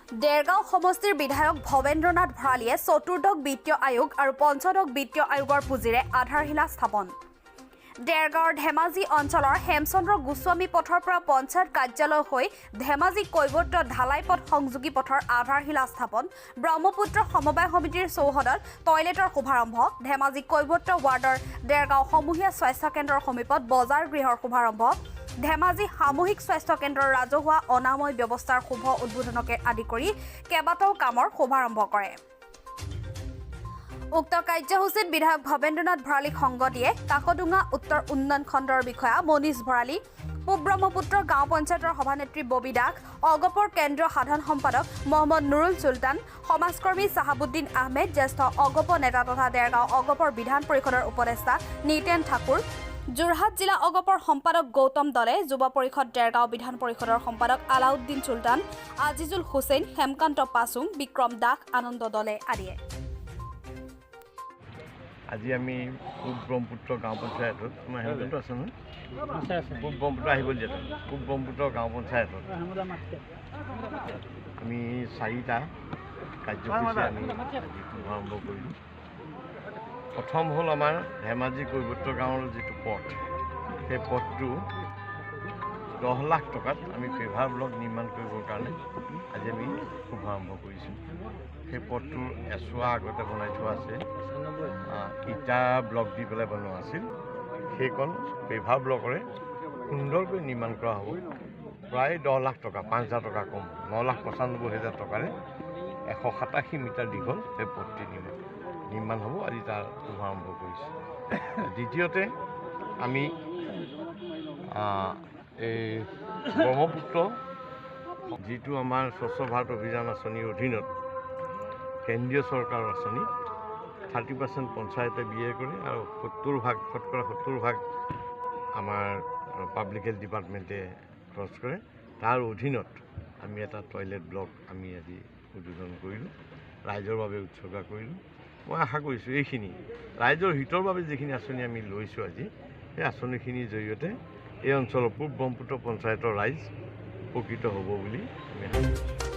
দেৰগাঁও সমষ্টিৰ বিধায়ক ভৱেন্দ্ৰনাথ ভৰালীয়ে চতুৰ্দশ বিত্তীয় আয়োগ আৰু পঞ্চদশ বিত্তীয় আয়োগৰ পুঁজিৰে আধাৰশিলা স্থাপন। দেৰগাঁৱৰ ধেমাজি অঞ্চলৰ হেমচন্দ্ৰ গোস্বামী পথৰ পৰা পঞ্চায়ত কাৰ্যালয় হৈ ধেমাজি কৈৱৰ্ত ঢালাই পথ সংযোগী পথৰ আধাৰশিলা স্থাপন। ব্ৰহ্মপুত্ৰ সমবায় সমিতিৰ চৌহদত টয়লেটৰ শুভাৰম্ভ। ধেমাজি কৈৱৰ্ত ৱাৰ্ডৰ দেৰগাঁও সমূহীয়া স্বাস্থ্য কেন্দ্ৰৰ সমীপত বজাৰ গৃহৰ শুভাৰম্ভ। ধেমাজি সামূহিক স্বাস্থ্য কেন্দ্ৰৰ ৰাজহুৱা অনাময় ব্যৱস্থাৰ শুভ উদ্বোধনকে আদি কৰি কেইবাটাও কামৰ শুভাৰম্ভ কৰে। উক্ত কাৰ্যসূচীত বিধায়ক ভৱেন্দ্ৰনাথ ভৰালীক সংগ দিয়ে কাকডোঙা উত্তৰ উন্নয়ন খণ্ডৰ বিষয়া মনীষ ভৰালী, পূব ব্ৰহ্মপুত্ৰ গাঁও পঞ্চায়তৰ সভানেত্ৰী ববী দাস, অগপৰ কেন্দ্ৰীয় সাধাৰণ সম্পাদক মহম্মদ নুৰুল চুলতান, সমাজকৰ্মী চাহাবুদ্দিন আহমেদ, জ্যেষ্ঠ অগপ নেতা তথা দেৰগাঁও অগপৰ বিধান পৰিষদৰ উপদেষ্টা নিতেন ঠাকুৰ, যোৰহাট জিলা অগপৰ সম্পাদক গৌতম দলে, যুৱ পৰিষদ দেৰগাঁও বিধান পৰিষদৰ সম্পাদক আলাউদ্দিন চুলতান, আজিজুল হুছেইন, হেমকান্ত পাছুং, বিক্ৰম দাস, আনন্দ দলে আদিয়ে। আজি আমি পূব ব্ৰহ্মপুত্ৰ গাঁও পঞ্চায়তত তোমাৰ হেমকান্ত আছে নহয়? পূব ব্ৰহ্মপুত্ৰ আহিব দিয়া পূব ব্ৰহ্মপুত্ৰ গাঁও পঞ্চায়তত আমি 4টা কাৰ্যসূচী আমি আৰম্ভ কৰিলোঁ। প্ৰথম হ'ল আমাৰ ধেমাজি কৈৱৰ্ত গাঁৱৰ যিটো পথ, সেই পথটো 10 লাখ টকাত আমি পেভাৰ ব্লক নিৰ্মাণ কৰিবৰ কাৰণে আজি আমি শুভাৰম্ভ কৰিছোঁ। সেই পথটোৰ এচোৱা আগতে বনাই থোৱা আছে, ইটা ব্লক দি পেলাই বনোৱা আছিল। সেইখন পেভাৰ ব্লকৰে সুন্দৰকৈ নিৰ্মাণ কৰা হ'ব। প্ৰায় 10 লাখ টকা, 5,000 টকা কম, 9,95,000 টকাৰে 187 মিটাৰ দীঘল সেই পথটি নিৰ্মাণ হ'ব। আজি তাৰ শুভাৰম্ভ কৰিছোঁ। দ্বিতীয়তে আমি এই ব্ৰহ্মপুত্ৰ যিটো আমাৰ স্বচ্ছ ভাৰত অভিযান আঁচনিৰ অধীনত কেন্দ্ৰীয় চৰকাৰৰ আঁচনি 30% পঞ্চায়তে ব্যয় কৰে আৰু 70% আমাৰ পাব্লিক হেল্থ ডিপাৰ্টমেণ্টে খৰচ কৰে। তাৰ অধীনত আমি এটা টয়লেট ব্লক আমি আজি উদ্বোধন কৰিলোঁ, ৰাইজৰ বাবে উৎসৰ্গা কৰিলোঁ। মই আশা কৰিছোঁ এইখিনি ৰাইজৰ হিতৰ বাবে যিখিনি আঁচনি আমি লৈছোঁ আজি, সেই আঁচনিখিনিৰ জৰিয়তে এই অঞ্চলৰ পূব ব্ৰহ্মপুত্ৰ পঞ্চায়তৰ ৰাইজ উপকৃত হ'ব বুলি আমি আশা কৰিছোঁ।